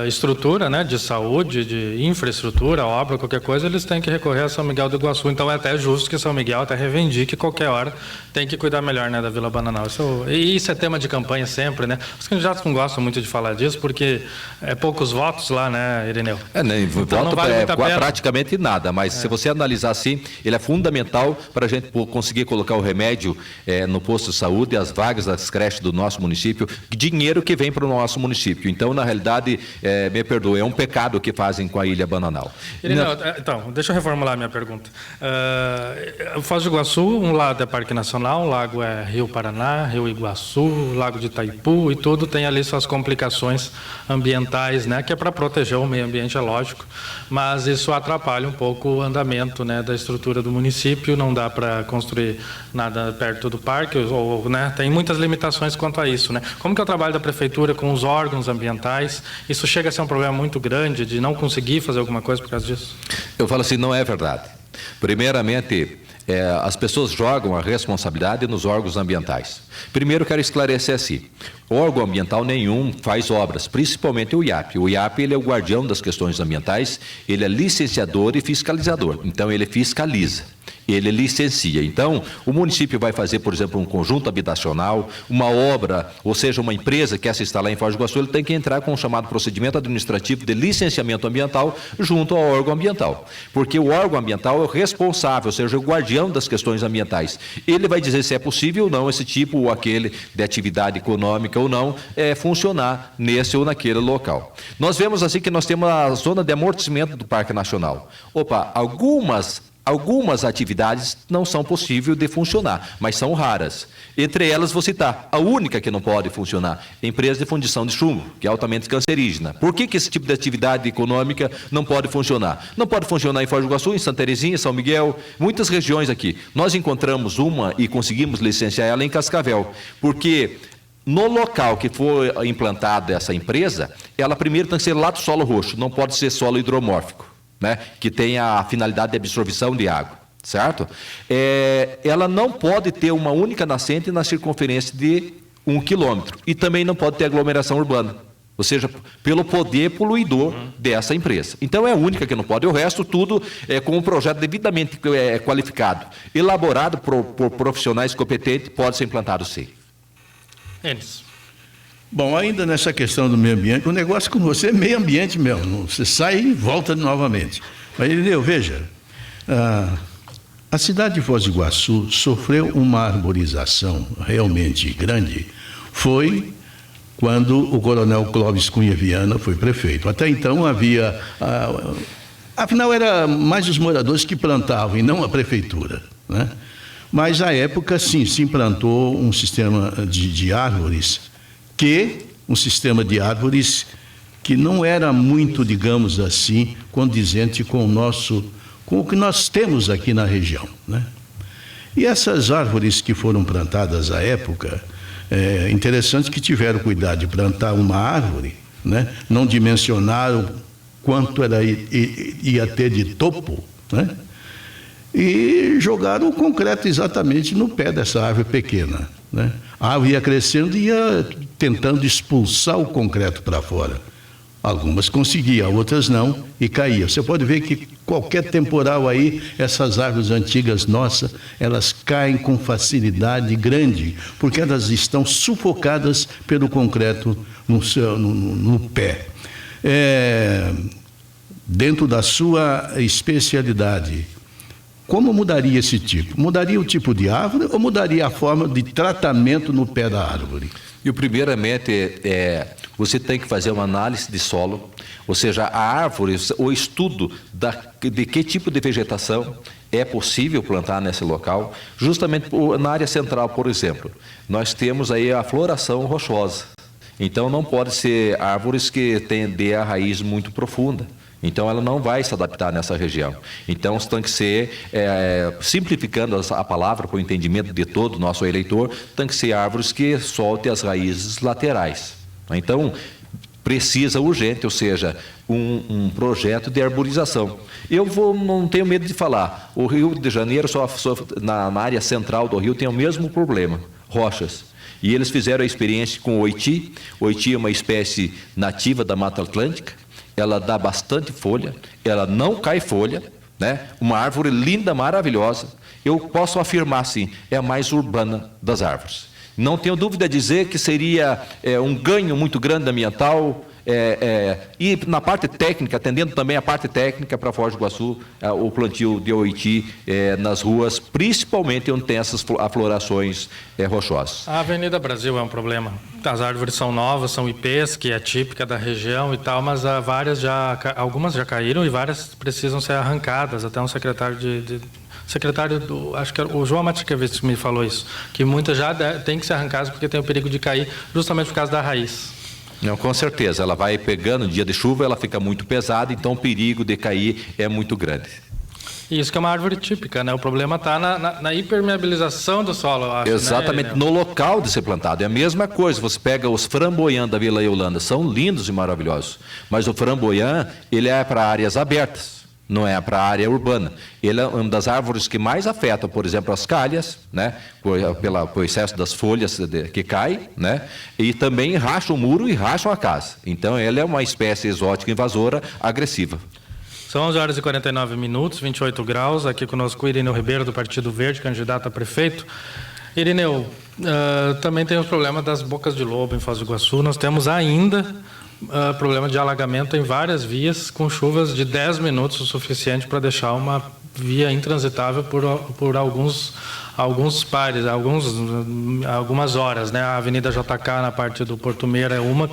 estrutura, né, de saúde, de infraestrutura, obra, qualquer coisa, eles têm que recorrer a São Miguel do Iguaçu. Então é até justo que São Miguel até reivindique qualquer hora, tem que cuidar melhor, né, da Vila Bananal. Isso é tema de campanha sempre, né? Os candidatos não gostam muito de falar disso, porque é poucos votos lá, né, Irineu? Então, voto vale praticamente nada, mas se você analisar assim, ele é fundamental para a gente conseguir colocar o remédio no posto de saúde, as vagas das creches do nosso município, dinheiro que vem para o nosso município. Então, na realidade, me perdoe, é um pecado que fazem com a Ilha Bananal. Irineu, então, deixa eu reformular a minha pergunta. Foz do Iguaçu, um lado é Parque Nacional, um lago é Rio Paraná, Rio Iguaçu, Lago de Itaipu e tudo tem ali suas complicações ambientais, né, que é para proteger o meio ambiente, é lógico, mas isso atrapalha um pouco o andamento, né, da estrutura do município, não dá para construir nada perto do parque, né, tem muitas limitações quanto a isso, né? Como que é o trabalho da prefeitura com os órgãos ambientais? Isso chega a ser um problema muito grande de não conseguir fazer alguma coisa por causa disso? Eu falo assim, não é verdade. Primeiramente, as pessoas jogam a responsabilidade nos órgãos ambientais. Primeiro, quero esclarecer assim, órgão ambiental nenhum faz obras, principalmente o IAP. O IAP ele é o guardião das questões ambientais, ele é licenciador e fiscalizador, então ele fiscaliza. Ele licencia. Então, o município vai fazer, por exemplo, um conjunto habitacional, uma obra, ou seja, uma empresa que quer se instalar em Foz do Iguaçu, ele tem que entrar com o chamado procedimento administrativo de licenciamento ambiental junto ao órgão ambiental. Porque o órgão ambiental é o responsável, ou seja, o guardião das questões ambientais. Ele vai dizer se é possível ou não esse tipo ou aquele de atividade econômica ou não funcionar nesse ou naquele local. Nós vemos assim que nós temos a zona de amortecimento do Parque Nacional. Algumas Algumas atividades não são possíveis de funcionar, mas são raras. Entre elas, vou citar, a única que não pode funcionar é a empresa de fundição de chumbo, que é altamente cancerígena. Por que esse tipo de atividade econômica não pode funcionar? Não pode funcionar em Foz do Iguaçu, em Santa Terezinha, São Miguel, muitas regiões aqui. Nós encontramos uma e conseguimos licenciar ela em Cascavel, porque no local que for implantada essa empresa, ela primeiro tem que ser lá do solo roxo, não pode ser solo hidromórfico, né, que tem a finalidade de absorção de água, certo? Ela não pode ter uma única nascente na circunferência de 1 quilômetro e também não pode ter aglomeração urbana, ou seja, pelo poder poluidor dessa empresa. Então é a única que não pode, o resto tudo é com um projeto devidamente qualificado, elaborado por profissionais competentes, pode ser implantado sim. Eles. Bom, ainda nessa questão do meio ambiente, o negócio com você é meio ambiente mesmo, você sai e volta novamente. Mas, Irineu, veja, a cidade de Foz do Iguaçu sofreu uma arborização realmente grande, foi quando o coronel Clóvis Cunha Viana foi prefeito. Até então havia, afinal era mais os moradores que plantavam e não a prefeitura, né? Mas, à época, sim, se implantou um sistema de árvores, um sistema de árvores que não era muito, digamos assim, condizente com o que nós temos aqui na região, né? E essas árvores que foram plantadas à época, é interessante que tiveram cuidado de plantar uma árvore, né? Não dimensionaram quanto ia ter de topo, né? E jogaram o concreto exatamente no pé dessa árvore pequena, né? A árvore ia crescendo e ia tentando expulsar o concreto para fora. Algumas conseguiam, outras não, e caía. Você pode ver que qualquer temporal aí, essas árvores antigas nossas, elas caem com facilidade grande, porque elas estão sufocadas pelo concreto no pé. Dentro da sua especialidade, como mudaria esse tipo? Mudaria o tipo de árvore ou mudaria a forma de tratamento no pé da árvore? E primeiramente, você tem que fazer uma análise de solo, ou seja, a árvore, o estudo de que tipo de vegetação é possível plantar nesse local, justamente na área central, por exemplo. Nós temos aí a floração rochosa, então não pode ser árvores que tendem a raiz muito profunda. Então, ela não vai se adaptar nessa região. Então, tem que ser, simplificando a palavra para o entendimento de todo o nosso eleitor, tem que ser árvores que soltem as raízes laterais. Então, precisa urgente, ou seja, um projeto de arborização. Não tenho medo de falar, o Rio de Janeiro, na área central do Rio, tem o mesmo problema, rochas. E eles fizeram a experiência com o oiti. O oiti é uma espécie nativa da Mata Atlântica. Ela dá bastante folha, ela não cai folha, né? Uma árvore linda, maravilhosa. Eu posso afirmar assim, é a mais urbana das árvores. Não tenho dúvida de dizer que seria um ganho muito grande ambiental, e na parte técnica, atendendo também a parte técnica para Foz do Iguaçu, o plantio de oiti nas ruas, principalmente onde tem essas aflorações rochosas. A Avenida Brasil é um problema. As árvores são novas, são IPs, que é típica da região e tal, mas algumas já caíram e várias precisam ser arrancadas. Até um secretário acho que era o João Matiquevich que me falou isso, que muitas já têm que ser arrancadas porque tem o perigo de cair justamente por causa da raiz. Não, com certeza, ela vai pegando, no dia de chuva ela fica muito pesada, então o perigo de cair é muito grande. Isso que é uma árvore típica, né? O problema está na impermeabilização do solo, eu acho. Exatamente, né? No local de ser plantado. É a mesma coisa, você pega os framboian da Vila Eulanda, são lindos e maravilhosos, mas o framboian, ele é para áreas abertas, não é para a área urbana. Ele é uma das árvores que mais afeta, por exemplo, as calhas, né? Por excesso das folhas que cai, né? E também racham o muro e racham a casa. Então, ela é uma espécie exótica invasora agressiva. São 11h49, 28 graus. Aqui conosco o Irineu Ribeiro, do Partido Verde, candidato a prefeito. Irineu, também tem o problema das bocas de lobo em Foz do Iguaçu. Nós temos ainda problema de alagamento em várias vias, com chuvas de 10 minutos, o suficiente para deixar uma via intransitável por alguns pares, algumas horas, né? A Avenida JK na parte do Porto Meira é uma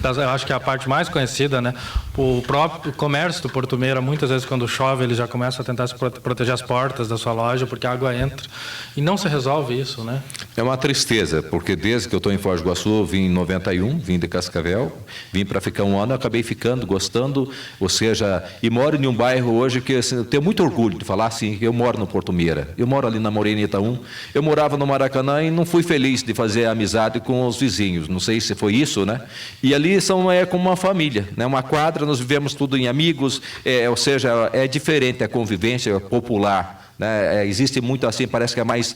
eu acho que é a parte mais conhecida, né? O próprio comércio do Porto Meira, muitas vezes quando chove, ele já começa a tentar proteger as portas da sua loja, porque a água entra. E não se resolve isso, né? É uma tristeza, porque desde que eu estou em Foz do Iguaçu, vim em 91, vim de Cascavel, vim para ficar um ano, acabei ficando, gostando, ou seja, e moro em um bairro hoje que assim, eu tenho muito orgulho de falar assim, eu moro no Porto Meira, eu moro ali na Morenita 1, eu morava no Maracanã e não fui feliz de fazer amizade com os vizinhos, não sei se foi isso, né? E ali é como uma família, né? Uma quadra, nós vivemos tudo em amigos, ou seja, é diferente a convivência popular. Né? Existe muito assim, parece que é mais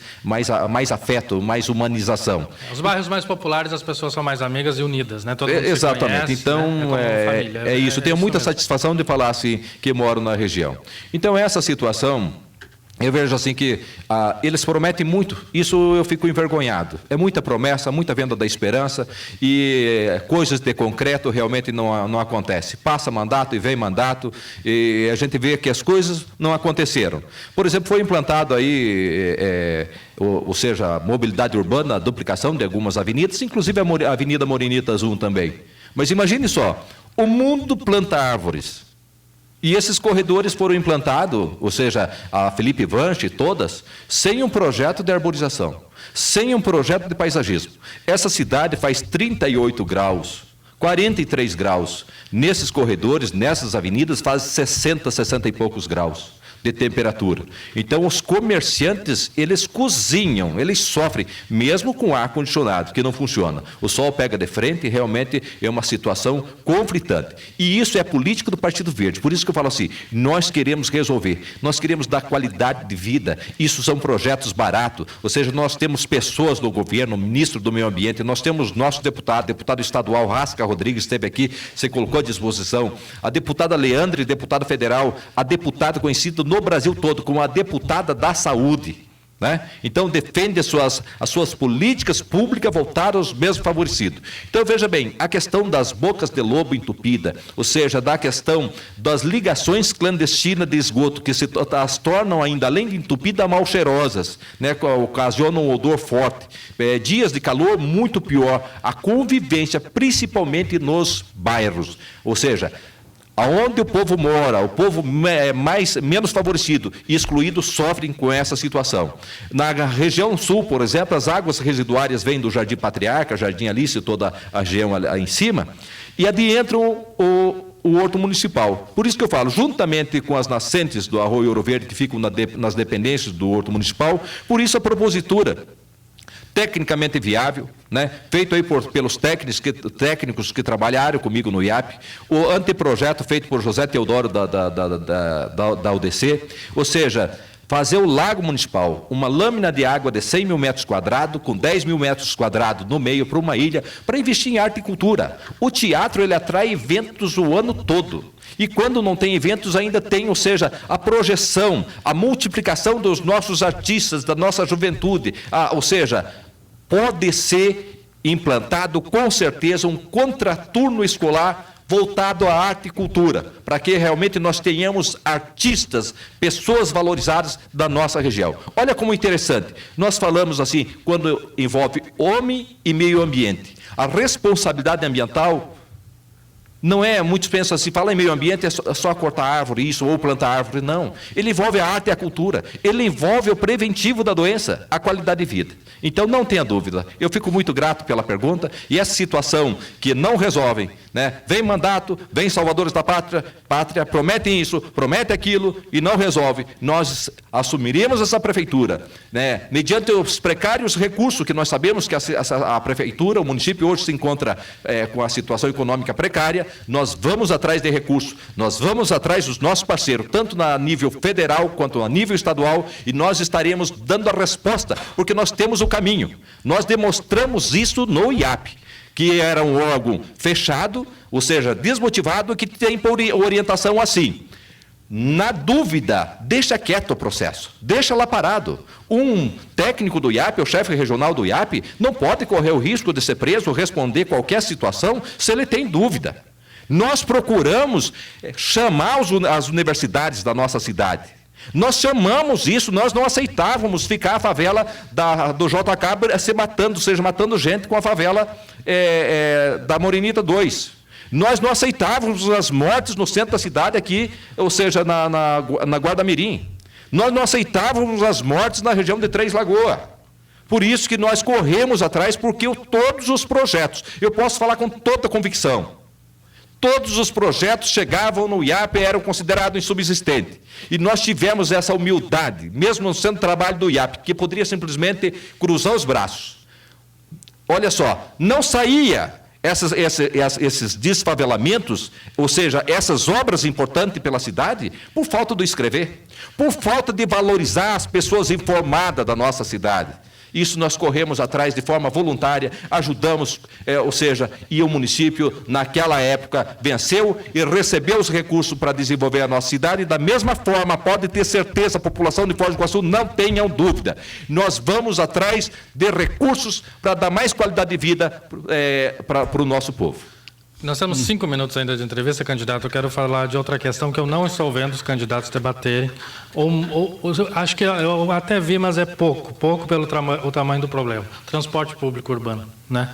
afeto, mais humanização. Os bairros mais populares, as pessoas são mais amigas e unidas, né? Todo mundo exatamente, se conhece, então né? é isso. Tenho muita mesmo. satisfação de falar assim, que moro na região. Então essa situação, eu vejo assim que eles prometem muito, isso eu fico envergonhado. É muita promessa, muita venda da esperança e coisas de concreto realmente não acontece. Passa mandato e vem mandato e a gente vê que as coisas não aconteceram. Por exemplo, foi implantado aí, ou seja, mobilidade urbana, a duplicação de algumas avenidas, inclusive a Avenida Morenitas 1 também. Mas imagine só, o mundo planta árvores. E esses corredores foram implantados, ou seja, a Felipe Vanche, todas, sem um projeto de arborização, sem um projeto de paisagismo. Essa cidade faz 38 graus, 43 graus. Nesses corredores, nessas avenidas, faz 60 e poucos graus de temperatura. Então, os comerciantes, eles cozinham, eles sofrem, mesmo com ar-condicionado, que não funciona. O sol pega de frente e realmente é uma situação conflitante. E isso é a política do Partido Verde. Por isso que eu falo assim, nós queremos resolver, nós queremos dar qualidade de vida, isso são projetos baratos, ou seja, nós temos pessoas no governo, o ministro do Meio Ambiente, nós temos nosso deputado estadual, Rasca Rodrigues, esteve aqui, se colocou à disposição, a deputada Leandre, deputada federal, a deputada conhecida no Brasil todo como a deputada da saúde, né? Então defende as suas políticas públicas voltadas aos mesmos favorecidos. Então veja bem, a questão das bocas de lobo entupida, ou seja, da questão das ligações clandestinas de esgoto que as tornam ainda, além de entupidas, mal cheirosas, né? Ocasionam um odor forte, dias de calor muito pior, a convivência principalmente nos bairros, ou seja, aonde o povo mora, o povo menos favorecido e excluído sofrem com essa situação. Na região sul, por exemplo, as águas residuárias vêm do Jardim Patriarca, Jardim Alice, toda a região em cima, e adentram o horto municipal. Por isso que eu falo, juntamente com as nascentes do Arroio Ouro Verde, que ficam nas dependências do horto municipal, por isso a propositura tecnicamente viável, né? Feito aí pelos técnicos que trabalharam comigo no IAP, o anteprojeto feito por José Teodoro da UDC, ou seja, fazer o lago municipal, uma lâmina de água de 100 mil metros quadrados, com 10 mil metros quadrados no meio para uma ilha, para investir em arte e cultura. O teatro, ele atrai eventos o ano todo. E quando não tem eventos, ainda tem, ou seja, a projeção, a multiplicação dos nossos artistas, da nossa juventude. Ou seja, pode ser implantado, com certeza, um contraturno escolar voltado à arte e cultura, para que realmente nós tenhamos artistas, pessoas valorizadas da nossa região. Olha como interessante, nós falamos assim, quando envolve homem e meio ambiente, a responsabilidade ambiental não é, muitos pensam assim, fala em meio ambiente, é só cortar árvore, isso, ou plantar árvore, não. Ele envolve a arte e a cultura, ele envolve o preventivo da doença, a qualidade de vida. Então, não tenha dúvida, eu fico muito grato pela pergunta, e essa situação que não resolvem, né? Vem mandato, vem salvadores da pátria, prometem isso, prometem aquilo, e não resolve. Nós assumiríamos essa prefeitura, né? Mediante os precários recursos, que nós sabemos que a prefeitura, o município hoje se encontra com a situação econômica precária, nós vamos atrás de recursos, nós vamos atrás dos nossos parceiros, tanto na nível federal quanto a nível estadual, e nós estaremos dando a resposta, porque nós temos o caminho. Nós demonstramos isso no IAP, que era um órgão fechado, ou seja, desmotivado, que tem por orientação assim. Na dúvida, deixa quieto o processo, deixa lá parado. Um técnico do IAP, o chefe regional do IAP, não pode correr o risco de ser preso, responder qualquer situação, se ele tem dúvida. Nós procuramos chamar as universidades da nossa cidade. Nós chamamos isso, nós não aceitávamos ficar a favela do JK se matando, matando gente com a favela da Morenita 2. Nós não aceitávamos as mortes no centro da cidade aqui, ou seja, na Guarda-Mirim. Nós não aceitávamos as mortes na região de Três Lagoas. Por isso que nós corremos atrás, porque todos os projetos, eu posso falar com toda convicção, todos os projetos chegavam no IAP e eram considerados insubsistentes. E nós tivemos essa humildade, mesmo sendo trabalho do IAP, que poderia simplesmente cruzar os braços. Olha só, não saía esses desfavelamentos, ou seja, essas obras importantes pela cidade, por falta do escrever, por falta de valorizar as pessoas informadas da nossa cidade. Isso nós corremos atrás de forma voluntária, ajudamos, ou seja, e o município, naquela época, venceu e recebeu os recursos para desenvolver a nossa cidade. E da mesma forma, pode ter certeza, a população de Foz do Iguaçu, não tenham dúvida. Nós vamos atrás de recursos para dar mais qualidade de vida para o nosso povo. Nós temos 5 minutos ainda de entrevista, candidato. Eu quero falar de outra questão que eu não estou vendo os candidatos debaterem. Acho que eu até vi, mas é pouco pelo o tamanho do problema. Transporte público urbano, né?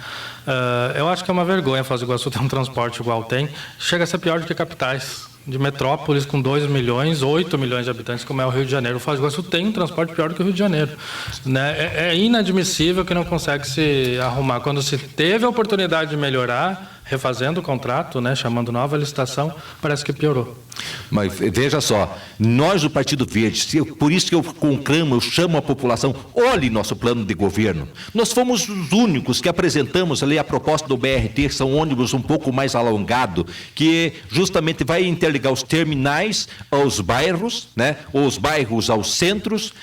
Eu acho que é uma vergonha Foz do Iguaçu ter um transporte igual tem. Chega a ser pior do que capitais de metrópoles com 2 milhões, 8 milhões de habitantes, como é o Rio de Janeiro. O Foz do Iguaçu tem um transporte pior do que o Rio de Janeiro, né? É inadmissível que não consegue se arrumar. Quando se teve a oportunidade de melhorar, refazendo o contrato, né, chamando nova licitação, parece que piorou. Mas veja só, nós do Partido Verde, por isso que eu conclamo, eu chamo a população, olhe nosso plano de governo. Nós fomos os únicos que apresentamos ali a proposta do BRT, que são ônibus um pouco mais alongado, que justamente vai interligar os terminais aos bairros, né, ou os bairros aos centros.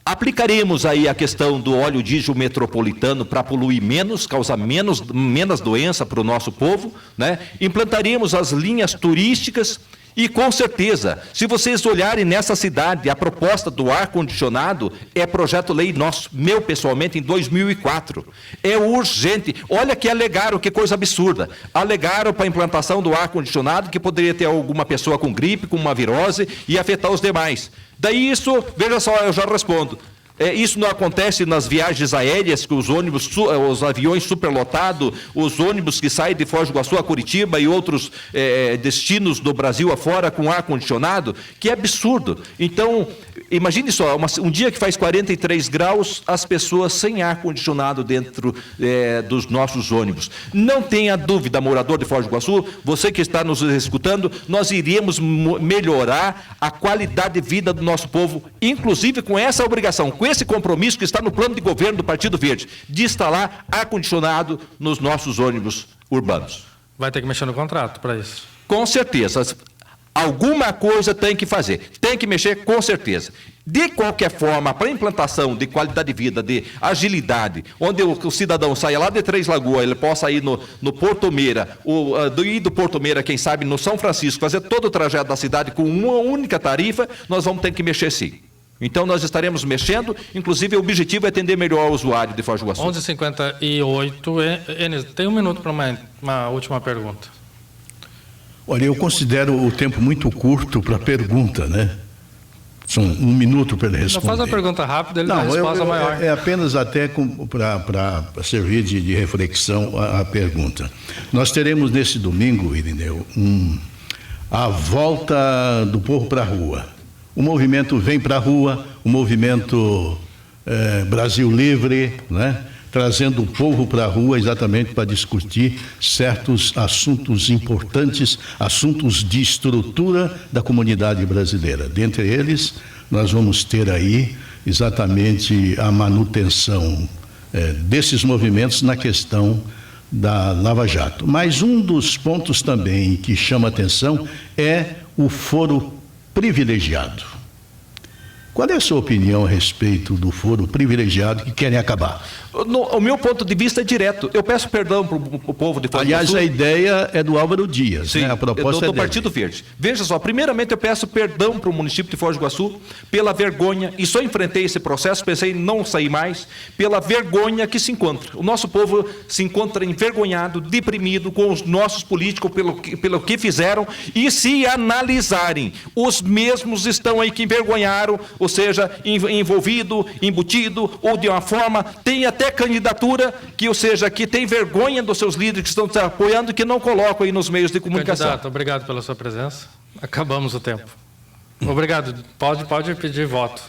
Aplicaremos aí a questão do óleo diesel metropolitano para poluir menos, causar menos doença para o nosso povo, né? Implantaríamos as linhas turísticas e, com certeza, se vocês olharem nessa cidade, a proposta do ar-condicionado é projeto-lei nosso, meu pessoalmente, em 2004. É urgente. Olha que alegaram, que coisa absurda. Alegaram para a implantação do ar-condicionado que poderia ter alguma pessoa com gripe, com uma virose e afetar os demais. Daí isso, veja só, eu já respondo. Isso não acontece nas viagens aéreas, que os ônibus, os aviões superlotados, os ônibus que saem de Foz do Iguaçu a Curitiba e outros destinos do Brasil afora com ar-condicionado, que é absurdo. Então, imagine só, um dia que faz 43 graus, as pessoas sem ar-condicionado dentro dos nossos ônibus. Não tenha dúvida, morador de Foz do Iguaçu, você que está nos escutando, nós iremos melhorar a qualidade de vida do nosso povo, inclusive com essa obrigação, com esse compromisso que está no plano de governo do Partido Verde, de instalar ar-condicionado nos nossos ônibus urbanos. Vai ter que mexer no contrato para isso? Com certeza. Alguma coisa tem que fazer, tem que mexer com certeza. De qualquer forma, para a implantação de qualidade de vida, de agilidade, onde o cidadão saia lá de Três Lagoas, ele possa ir no Porto Meira, do Porto Meira, quem sabe, no São Francisco, fazer todo o trajeto da cidade com uma única tarifa, nós vamos ter que mexer sim. Então, nós estaremos mexendo, inclusive o objetivo é atender melhor o usuário de Foz do Iguaçu. 11h58, tem um minuto para uma última pergunta. Olha, eu considero o tempo muito curto para a pergunta, né? São 1 minuto para ele responder. Não faz a pergunta rápida, ele dá a resposta maior. É apenas até para servir de reflexão a pergunta. Nós teremos nesse domingo, Irineu, a volta do povo para a rua. O movimento Vem para a Rua, o movimento Brasil Livre, né? Trazendo o povo para a rua exatamente para discutir certos assuntos importantes, assuntos de estrutura da comunidade brasileira. Dentre eles, nós vamos ter aí exatamente a manutenção desses movimentos na questão da Lava Jato. Mas um dos pontos também que chama atenção é o foro privilegiado. Qual é a sua opinião a respeito do foro privilegiado que querem acabar? O meu ponto de vista é direto. Eu peço perdão para o povo de Foz do Iguaçu. Aliás, a ideia é do Álvaro Dias, Sim, né? A proposta do é dele. Partido Verde. Veja só, primeiramente eu peço perdão para o município de Foz do Iguaçu pela vergonha, e só enfrentei esse processo, pensei em não sair mais, pela vergonha que se encontra. O nosso povo se encontra envergonhado, deprimido com os nossos políticos pelo que fizeram, e se analisarem, os mesmos estão aí que envergonharam, ou seja, envolvido, embutido, ou de uma forma, tem até candidatura que, ou seja, que tem vergonha dos seus líderes que estão te apoiando e que não colocam aí nos meios de comunicação. Candidato, obrigado pela sua presença. Acabamos o tempo. Obrigado. Pode pedir voto.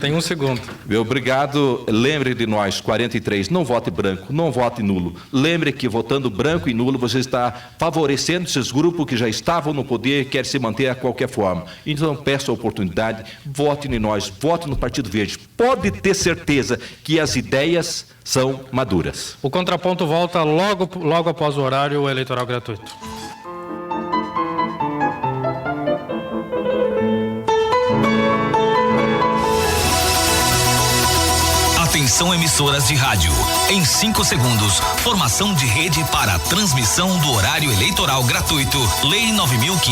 Tem 1 segundo. Obrigado. Lembre de nós, 43, não vote branco, não vote nulo. Lembre que votando branco e nulo você está favorecendo esses grupos que já estavam no poder e querem se manter a qualquer forma. Então peço a oportunidade, vote em nós, vote no Partido Verde. Pode ter certeza que as ideias são maduras. O Contraponto volta logo após o horário eleitoral gratuito. Atenção, emissoras de rádio. Em 5 segundos, formação de rede para transmissão do horário eleitoral gratuito. Lei 9.500